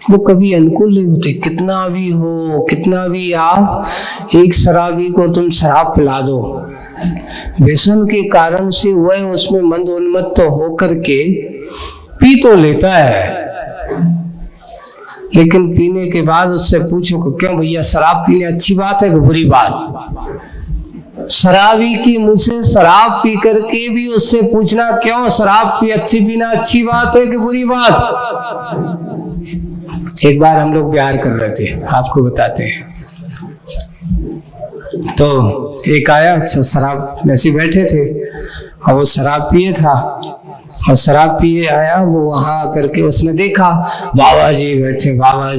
वो कभी अनुकूल नहीं होते। कितना भी हो, कितना भी आप एक शराबी को तुम शराब पिला दो, व्यसन के कारण से वह उसमें मंदोन्मत्त होकर के पी तो लेता है, लेकिन पीने के बाद उससे पूछो कि क्यों भैया शराब पीने अच्छी बात है कि बुरी बात? शराबी की मुंह से शराब पी करके भी उससे पूछना क्यों शराब पीना अच्छी बात है कि बुरी बात? एक बार हम लोग प्यार कर रहे थे, आपको बताते हैं। तो एक आया, अच्छा शराब में से बैठे थे और वो शराब पिए था, और शराब पिए आया वो वहां करके उसने देखा बाबा जी बैठे, बाबा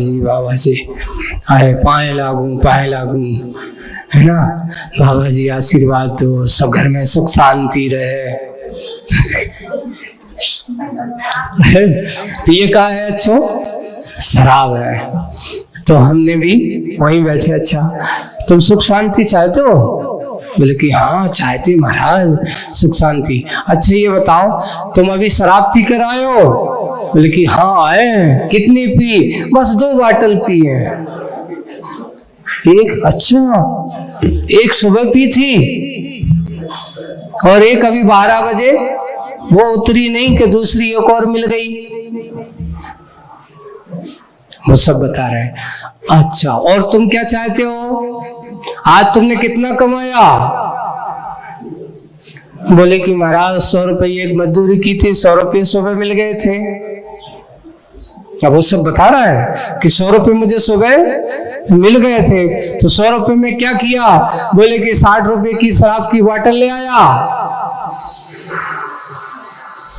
जी आए, पाए लागू, है ना, बाबा जी आशीर्वाद दो, सब घर में सुख शांति रहे। पिए का है, अच्छा शराब है। तो हमने भी वहीं बैठे, अच्छा तुम सुख शांति चाहते हो? बोले कि हाँ चाहते महाराज, सुख शांति। अच्छा ये बताओ तुम अभी शराब पी कर आए हो? बोले कि हाँ आए। कितनी पी? बस 2 बाटल पी है। एक? अच्छा, एक सुबह पी थी और एक अभी 12 बजे, वो उतरी नहीं कि दूसरी एक और मिल गई। वो सब बता रहे हैं। अच्छा और तुम क्या चाहते हो? आज तुमने कितना कमाया? बोले कि महाराज 100 रुपये एक मजदूरी की थी, 100 रुपये सुबह मिल गए थे। अब वो सब बता रहा है कि 100 रुपये मुझे सुबह मिल गए थे, तो 100 रुपये में क्या किया? बोले कि 60 रुपये की शराब की बोतल ले आया,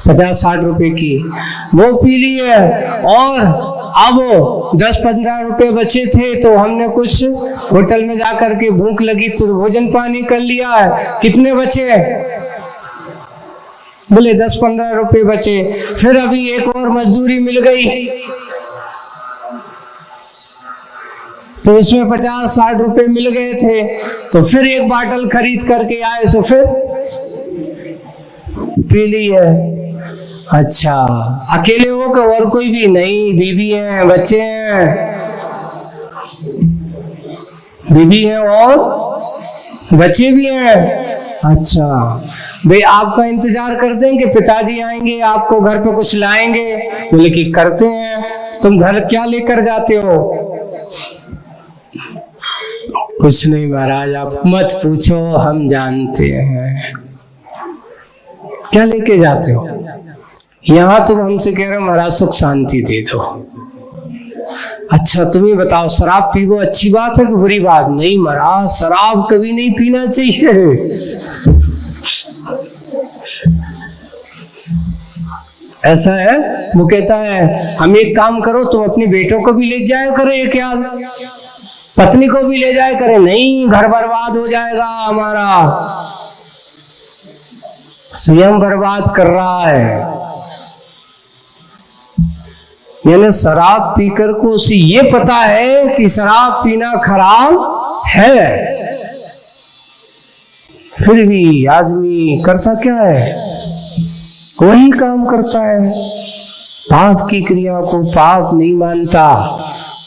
50-60 रुपए की वो पी ली है, और अब 10-15 रुपए बचे थे तो हमने कुछ होटल में जाकर के भूख लगी तो भोजन पानी कर लिया है। कितने बचे? बोले 10-15 रुपए बचे। फिर अभी एक और मजदूरी मिल गई तो उसमें 50-60 रुपए मिल गए थे, तो फिर एक बाटल खरीद करके आए, तो फिर पी ली है। अच्छा अकेले हो कि और कोई भी? नहीं, बीवी है, बच्चे हैं, बीवी है और बच्चे भी हैं। अच्छा भाई आपका इंतजार करते हैं कि पिताजी आएंगे आपको घर पे कुछ लाएंगे? बोले कि करते हैं। तुम घर क्या लेकर जाते हो? कुछ नहीं महाराज, आप मत पूछो, हम जानते हैं। क्या लेके जाते हो? यहाँ तुम हमसे कह रहे हो महाराज सुख शांति दे दो। अच्छा तुम ही बताओ शराब पीवो अच्छी बात है कि बुरी बात? नहीं महाराज, शराब कभी नहीं पीना चाहिए। ऐसा है। वो कहता है हम एक काम करो, तुम अपने बेटों को भी ले जाया करो, एक याद पत्नी को भी ले जाया करे। नहीं, घर बर्बाद हो जाएगा हमारा। स्वयं बर्बाद कर रहा है। यानी शराब पीकर को उसे ये पता है कि शराब पीना खराब है, फिर भी आदमी करता क्या है? वही काम करता है। पाप की क्रिया को पाप नहीं मानता,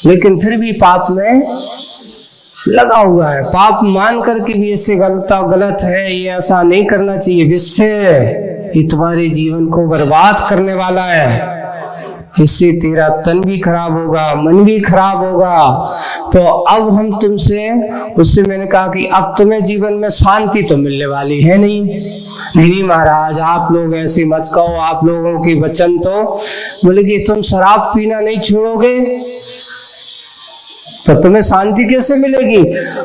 लेकिन फिर भी पाप में लगा हुआ है। पाप मान करके भी इससे गलत है, ये ऐसा नहीं करना चाहिए, जिससे ये तुम्हारे जीवन को बर्बाद करने वाला है। इससे तेरा तन भी खराब होगा, मन भी खराब होगा। तो अब हम तुमसे, उससे मैंने कहा कि अब तुम्हें जीवन में शांति तो मिलने वाली है नहीं महाराज, आप लोग ऐसे मत कहो, आप लोगों के वचन तो। बोले कि तुम शराब पीना नहीं छोड़ोगे तो तुम्हें शांति कैसे मिलेगी?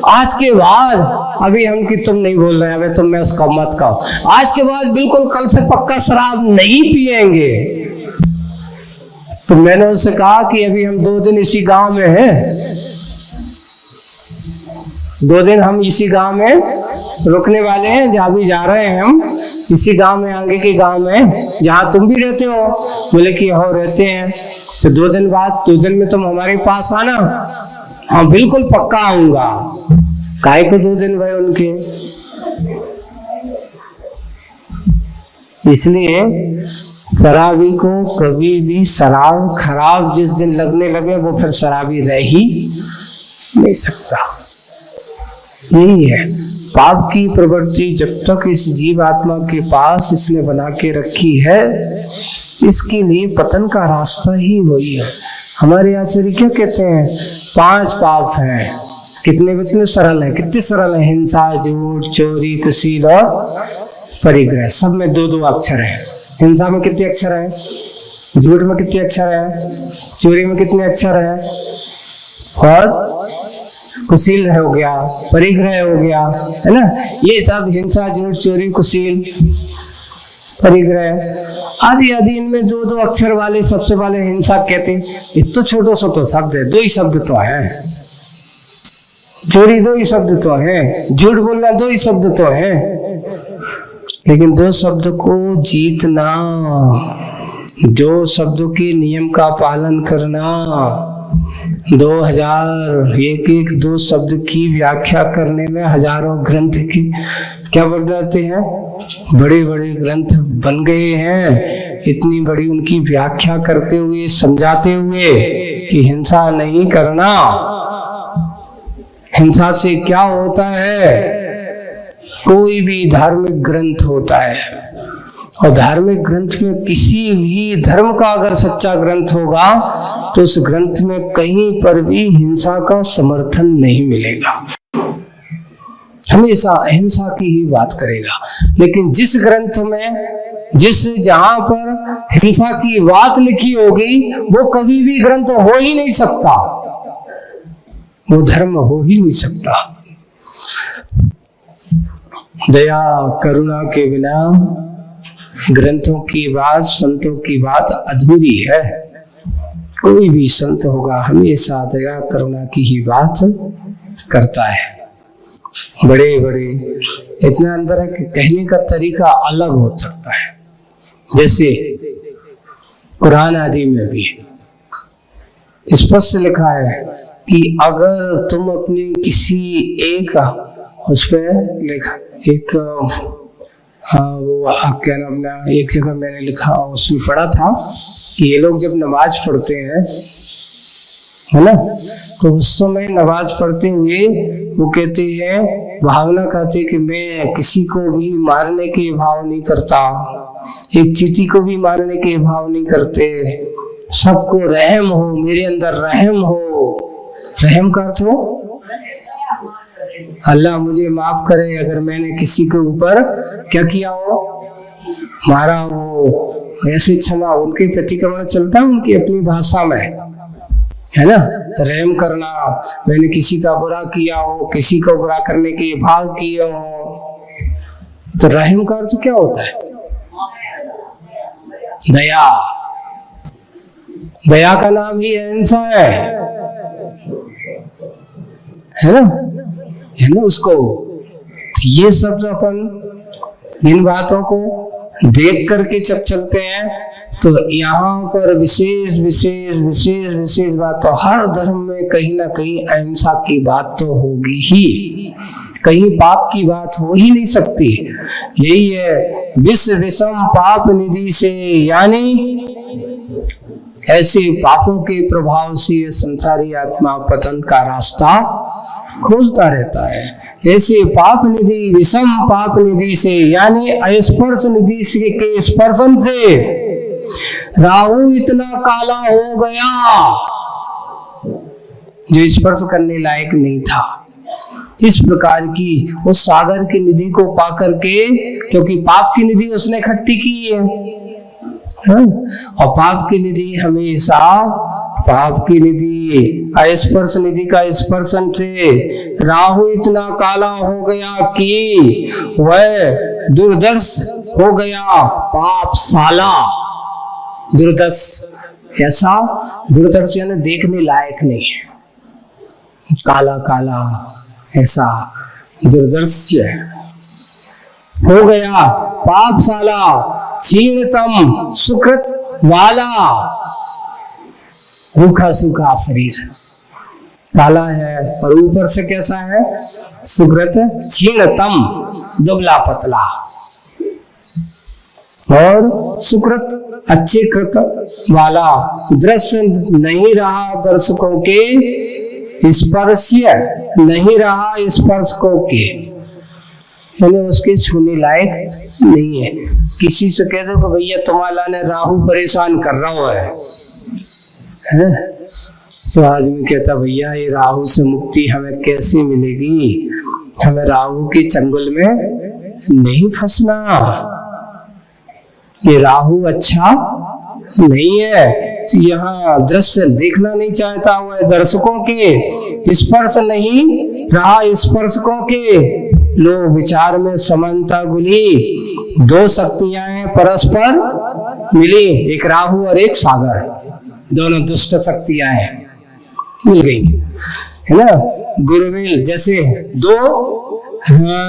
आज के बाद, अभी हम कि तुम नहीं बोल रहे, अबे तुम मैं उसका मत कहो, आज के बाद बिल्कुल कल से पक्का शराब नहीं पिएंगे। तो मैंने उससे कहा कि अभी हम 2 दिन इसी गांव में हैं, 2 दिन हम इसी गांव में रुकने वाले हैं, जहाँ भी जा रहे हैं हम इसी गांव में, आगे के गांव में जहाँ तुम भी रहते हो। बोले कि हाँ रहते हैं। तो 2 दिन बाद, 2 दिन में तुम हमारे पास आना। हाँ बिल्कुल पक्का आऊंगा। काहे को 2 दिन भाई उनके? इसलिए शराबी को कभी भी शराब खराब जिस दिन लगने लगे वो फिर शराबी रह ही नहीं सकता। यही है पाप की प्रवृत्ति जब तक इस जीव आत्मा के पास इसने बना के रखी है, इसके लिए पतन का रास्ता ही वही है। हमारे आचार्य क्या कहते हैं? 5 पाप हैं। कितने सरल है, कितने सरल है? हिंसा, झूठ, चोरी, कुशील और परिग्रह। सब में 2-2 अक्षर है। हिंसा में कितने अक्षर है? झूठ में कितने अक्षर है? चोरी में कितने अक्षर है? और कुशील हो गया, परिग्रह हो गया, है ना? ये सब हिंसा, झूठ, चोरी, कुशील, परिग्रह आदि आदि, इनमें 2-2 अक्षर वाले सबसे पहले हिंसा कहते हैं। ये तो छोटो सा तो शब्द है, 2 ही शब्द तो है। चोरी 2 ही शब्द तो है, झूठ बोलना 2 ही शब्द तो है, लेकिन 2 शब्द को जीतना, 2 शब्दों के नियम का पालन करना, 2 शब्द की व्याख्या करने में हजारों ग्रंथ की क्या बन जाते हैं? बड़े बड़े ग्रंथ बन गए हैं। इतनी बड़ी उनकी व्याख्या करते हुए, समझाते हुए कि हिंसा नहीं करना। हिंसा से क्या होता है? कोई भी धार्मिक ग्रंथ होता है, और धार्मिक ग्रंथ में किसी भी धर्म का अगर सच्चा ग्रंथ होगा तो उस ग्रंथ में कहीं पर भी हिंसा का समर्थन नहीं मिलेगा, हमेशा अहिंसा की ही बात करेगा। लेकिन जिस ग्रंथ में जहां पर हिंसा की बात लिखी होगी वो कभी भी ग्रंथ हो ही नहीं सकता, वो धर्म हो ही नहीं सकता। दया करुणा के बिना ग्रंथों की बात, संतों की बात अधूरी है। कोई भी संत होगा हमेशा दया करुणा की ही बात करता है। बड़े बड़े इतना अंदर है कि कहने का तरीका अलग हो सकता है। जैसे कुरान आदि में भी स्पष्ट लिखा है कि अगर तुम अपने किसी एक उस पर लिखा एक वो क्या नाम ना, एक जगह मैंने लिखा उसमें पढ़ा था कि ये लोग जब नमाज पढ़ते हैं, है ना, तो उस समय नमाज पढ़ते हुए वो कहते हैं, भावना कहते कि मैं किसी को भी मारने के भाव नहीं करता, एक चींटी को भी मारने के भाव नहीं करते, सबको रहम हो, मेरे अंदर रहम हो। रहम का अर्थ हो अल्लाह मुझे माफ करे अगर मैंने किसी के ऊपर क्या किया हो, मारा हो, ऐसे क्षमा। उनके प्रतिक्रमण चलता है उनकी अपनी भाषा में, है ना, रहम करना। मैंने किसी का बुरा किया हो, किसी को बुरा करने के भाव किए हो, तो रहम का अर्थ क्या होता है? दया। दया का नाम ही अहिंसा है ना, है ना। उसको ये सब अपन इन बातों को देख करके जब चलते हैं तो यहाँ पर विशेष विशेष विशेष विशेष बात, तो हर धर्म में कहीं ना कहीं अहिंसा की बात तो होगी ही, कहीं पाप की बात हो ही नहीं सकती। यही है विश्व विषम पाप निधि से, यानी ऐसे पापों के प्रभाव से संसारी आत्मा पतन का रास्ता खोलता रहता है। ऐसे पाप निधि, विषम पाप निधि से, यानी अस्पर्श निधि से के स्पर्शन से राहु इतना काला हो गया जो स्पर्श करने लायक नहीं था। इस प्रकार की उस सागर की निधि को पाकर के, क्योंकि पाप की निधि उसने इकट्ठी की है, और पाप की निधि हमेशा, पाप की निधि अस्पर्श निधि का स्पर्शन से राहु इतना काला हो गया कि वह दुर्दर्श हो गया, पापशाला। दुर्दर्श, ऐसा दुर्दर्श यानी देखने लायक नहीं है, काला काला ऐसा दुर्दर्श्य हो गया, पापशाला, क्षीणतम सुकृत वाला, रूखा सूखा शरीर काला है, और ऊपर से कैसा है? सुकृत क्षीणतम, दुबला पतला। और सुकृत अच्छे कृत वाला दृश्य नहीं रहा दर्शकों के, स्पर्श्य नहीं रहा स्पर्शकों के, यानी उसके छूने लायक नहीं है। किसी से कह दो कि भैया तुम्हारा ने राहु परेशान कर रहा है, तो आदमी कहता भैया ये राहु से मुक्ति हमें कैसे मिलेगी, हमें राहु के चंगुल में नहीं फंसना, ये राहु अच्छा नहीं है। तो यहाँ दृश्य देखना नहीं चाहता हुआ है दर्शकों के, स्पर्श नहीं रहा स्पर्शकों के, लो विचार में समानता गुली, दो शक्तियां हैं परस्पर मिली, एक राहु और एक सागर, दोनों दुष्ट शक्तियां हैं मिल गई, है ना। गुरुवेल जैसे दो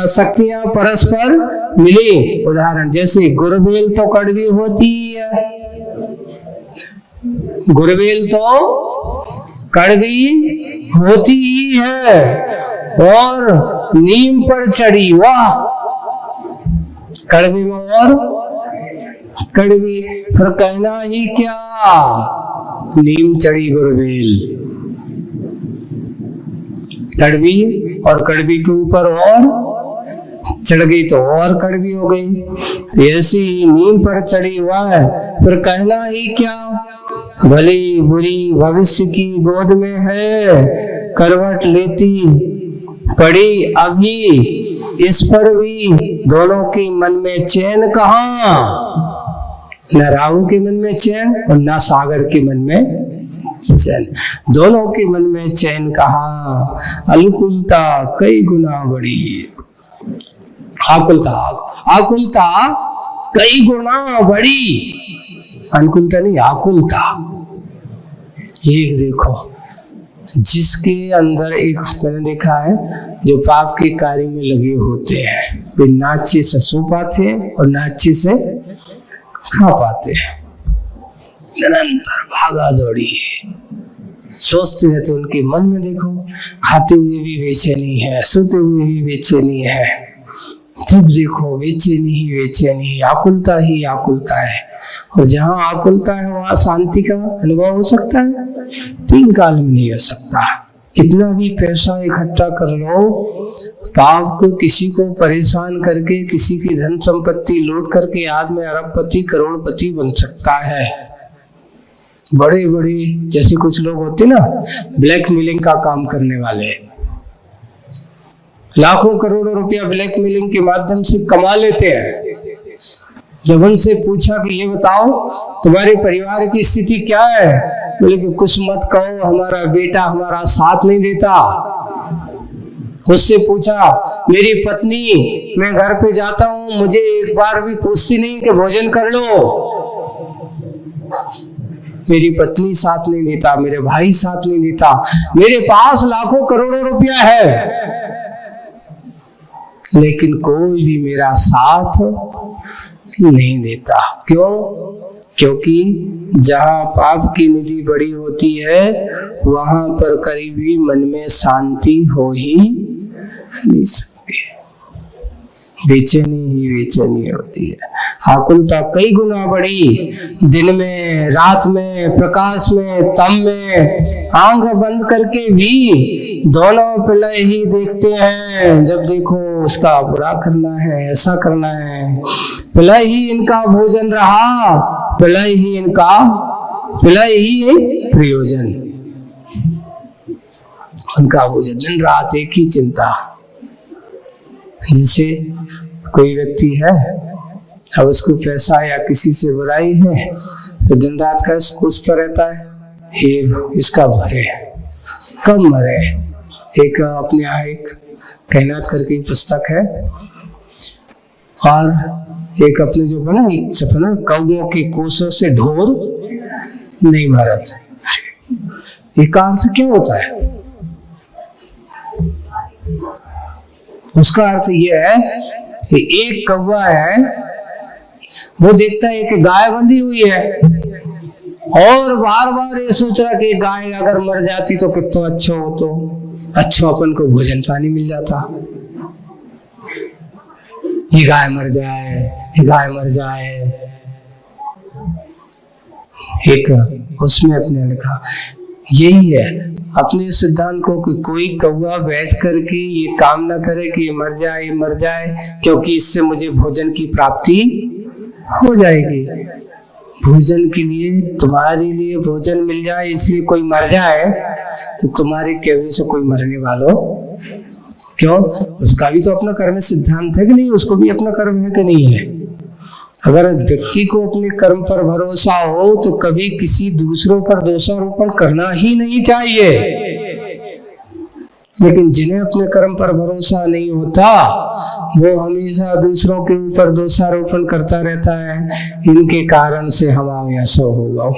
शक्तियां परस्पर मिली, उदाहरण जैसे गुरुवेल तो कड़वी होती है, गुरुवेल तो कड़वी होती ही है, और नीम पर चढ़ी, वाह कड़वी में और कड़वी, फिर कहना ही क्या, नीम चढ़ी गुरुवेल, कड़वी और कड़वी के ऊपर और चढ़ गई तो और कड़वी हो गई, तो ऐसी नीम पर चढ़ी हुआ है, फिर कहना ही क्या, भली बुरी भविष्य की गोद में है, करवट लेती पड़ी अभी, इस पर भी दोनों के मन में चैन कहाँ, न राहु के मन में चैन और न सागर के मन में चैन, दोनों के मन में चैन कहाँ, अनुकूलता कई गुना बढ़ी, आकुलता आकुलता कई गुना बढ़ी, अनुकूलता नहीं आकुलता। ये देखो जिसके अंदर एक मैंने देखा है जो पाप के कार्य में लगे होते हैं, वे ना अच्छे से सो पाते हैं और ना अच्छे से खा पाते हैं, निरंतर भागा दौड़ी सोचते रहते, उनके मन में देखो खाते हुए भी बेचैनी है, सोते हुए भी बेचैनी है, जब देखो बेचैनी ही बेचैनी, आकुलता ही आकुलता है, और जहाँ आकुलता है वहाँ शांति का अनुभव हो सकता है, 3 काल में नहीं हो सकता। कितना भी पैसा इकट्ठा कर लो, पाप को किसी को परेशान करके किसी की धन संपत्ति लूट करके आदमी अरबपति करोड़पति बन सकता है। बड़े बड़े जैसे कुछ लोग होते ना ब्लैकमेलिंग का काम करने वाले, लाखों करोड़ों रुपया ब्लैकमेलिंग के माध्यम से कमा लेते हैं। जब उनसे पूछा कि ये बताओ तुम्हारे परिवार की स्थिति क्या है, बोले कि कुछ मत कहो, हमारा बेटा हमारा साथ नहीं देता। उससे पूछा मेरी पत्नी, मैं घर पे जाता हूँ मुझे एक बार भी पूछती नहीं कि भोजन कर लो, मेरी पत्नी साथ नहीं देता, मेरे भाई साथ नहीं देता, मेरे पास लाखों करोड़ों रुपया है लेकिन कोई भी मेरा साथ नहीं देता। क्यों? क्योंकि जहाँ पाप की निधि बड़ी होती है वहां पर कभी भी मन में शांति हो ही नहीं सकती, बेचैनी ही बेचैनी होती है। आकुलता कई गुना बढ़ी, दिन में रात में प्रकाश में तम में, आंख बंद करके भी दोनों पिलय ही देखते हैं। जब देखो उसका बुरा करना है, ऐसा करना है, पिलय ही इनका भोजन रहा, पिलय ही इनका, पिलय ही प्रयोजन, उनका भोजन, दिन रात एक ही चिंता। जैसे कोई व्यक्ति है, अब उसको पैसा या किसी से बुराई है तो दिन रात का सोचता रहता है ये इसका भरे, कब मरे। एक अपने यहाँ एक कायनात करके पुस्तक है, और एक अपने जो बना एक सपना कौओं के कोसों से ढोर नहीं मारत। एक कारण से क्या होता है? उसका अर्थ यह है कि एक कौवा है, वो देखता है कि गाय बंधी हुई है और बार बार ये सोच रहा कि गाय अगर मर जाती तो कितना अच्छा हो, तो अच्छा अपन को भोजन पानी मिल जाता। ये गाय मर जाए, ये गाय मर जाए। एक उसमें अपने लिखा यही है अपने सिद्धांत को कि कोई कौवा बैठ करके ये काम ना करे कि ये मर जाए, ये मर जाए, क्योंकि इससे मुझे भोजन की प्राप्ति हो जाएगी। भोजन के लिए, तुम्हारे लिए भोजन मिल जाए इसलिए कोई मर जाए, तो तुम्हारे कहने से कोई मरने वालों क्यों? उसका भी तो अपना कर्म सिद्धांत है कि नहीं? उसको भी अपना कर्म है कि नहीं है? अगर व्यक्ति को अपने कर्म पर भरोसा हो तो कभी किसी दूसरों पर दोषारोपण करना ही नहीं चाहिए। लेकिन जिन्हें अपने कर्म पर भरोसा नहीं होता वो हमेशा दूसरों के ऊपर दोषारोपण करता रहता है, इनके कारण से हमारा ऐसा होगा।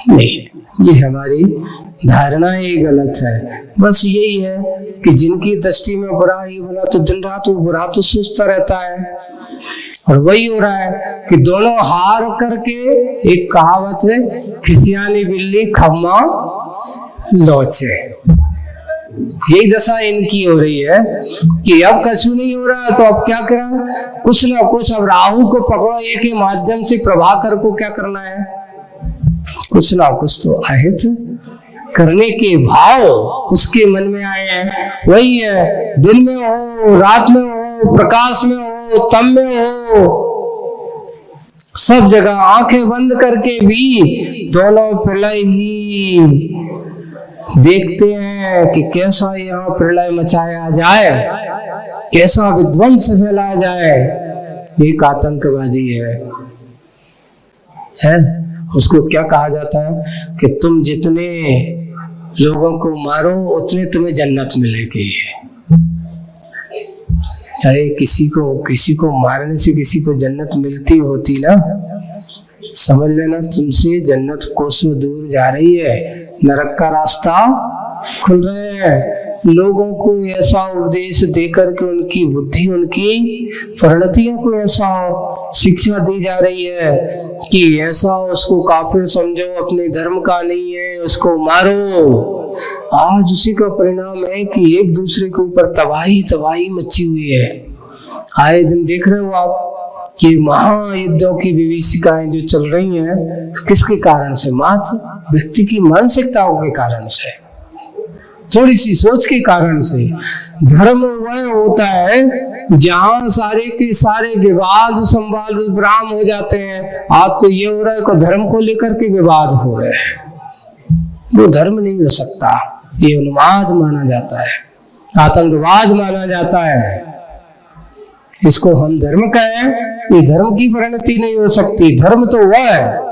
नहीं, ये हमारी धारणा ही गलत है। बस यही है कि जिनकी दृष्टि में बुरा ही भला, तो दिन रात वो बुरा तो सोचता रहता है। और वही हो रहा है कि दोनों हार करके, एक कहावत है, खिसियानी बिल्ली खम्मा लोचे। यही दशा इनकी हो रही है कि अब कछु नहीं हो रहा तो अब क्या करा, कुछ ना कुछ अब राहु को पकड़ो, एक के माध्यम से प्रभाकर को क्या करना है, कुछ ना कुछ तो अहित करने के भाव उसके मन में आए हैं। वही है, दिन में हो, रात में हो, प्रकाश में हो, तम में हो, सब जगह आंखें बंद करके भी दोनों प्रलय ही देखते हैं कि कैसा यहाँ प्रलय मचाया जाए, कैसा विध्वंस फैलाया जाए। एक आतंकवादी है? उसको क्या कहा जाता है कि तुम जितने लोगों को मारो उतने तुम्हें जन्नत मिलेगी। अरे किसी को मारने से किसी को जन्नत मिलती होती ना, समझ लेना तुमसे जन्नत कोसों दूर जा रही है, नरक का रास्ता खुल रहे हैं। लोगों को ऐसा उपदेश देकर के उनकी बुद्धि, उनकी परिणतियों को ऐसा शिक्षा दी जा रही है कि ऐसा उसको काफिर समझो, अपने धर्म का नहीं है, उसको मारो। आज उसी का परिणाम है कि एक दूसरे के ऊपर तबाही मची हुई है। आए दिन देख रहे हो आप कि महायुद्धों की विभीषिकाएं जो चल रही हैं, किसके कारण से? मात्र व्यक्ति की मानसिकताओं के कारण से, थोड़ी सी सोच के कारण से। धर्म वह होता है जहां सारे के सारे विवाद संवाद विराम हो जाते हैं। आज तो ये हो रहा है कि धर्म को लेकर के विवाद हो रहे हैं, वो धर्म नहीं हो सकता, ये उन्माद माना जाता है, आतंकवाद माना जाता है। इसको हम धर्म कहें, ये धर्म की परिणति नहीं हो सकती। धर्म तो वह है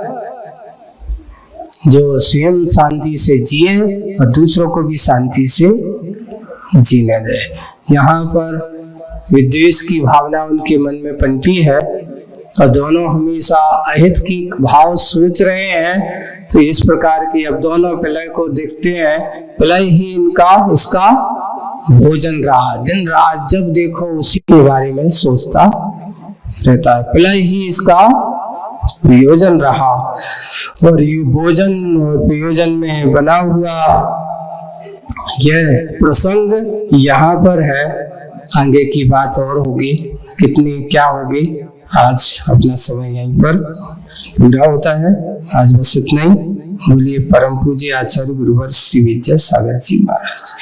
जो स्वयं शांति से जिए और दूसरों को भी शांति से जीने दे। यहाँ पर विद्वेष की भावना उनके मन में पनपी है और दोनों हमेशा अहित की भाव सोच रहे हैं। तो इस प्रकार की अब दोनों प्रलय को देखते हैं, प्रलय ही इसका भोजन रहा। दिन रात जब देखो उसी के बारे में सोचता रहता है, प्रलय ही इसका प्रयोजन रहा। और ये भोजन और प्रयोजन में बना हुआ यह प्रसंग यहाँ पर है। आगे की बात और होगी, कितनी क्या होगी। आज अपना समय यहीं पर पूरा होता है। आज बस इतना ही। बोलिए परम पूज्य आचार्य गुरुवर श्री विद्या सागर जी महाराज।